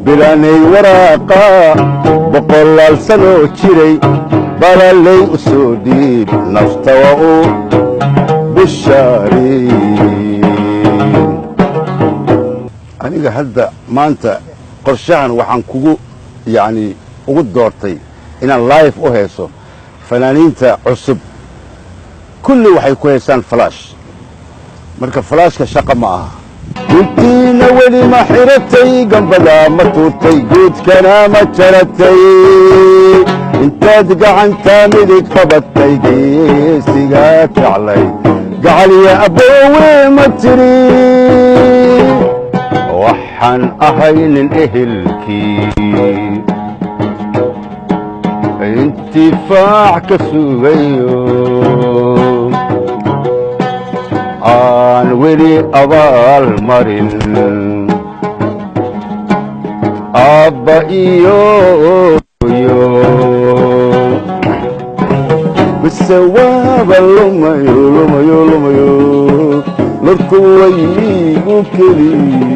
bilaanay waraaqa boqolaal sanoo jiray balaalay u soo dhiib nafta waa u bushaari aniga hadda maanta qorshahan waxaan kugu ugu doortay inaan live u heeso fanaaniinta cusub kulli waxay ku heesaan flash marka flashka shaqa ma aha intiina weli ma xiratay gambada ma tuurtay guudkana ma jaratay intaad gacanta midig qabatay geesigaa jeclay gacaliya aboowe ma tiri waxaan ahay nin ehelkii intifaac ka sugayo aan weli abaal marin aabba iyo bise waaba lumayo marku waygu keliyey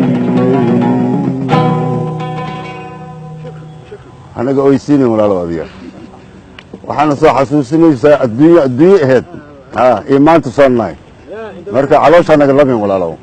anaga oysiinin walaalo adiga waxaana soo xasuusinaysaa adduunye ahayd iyo maanta soo nahay marka caloosha naga lamin walaalow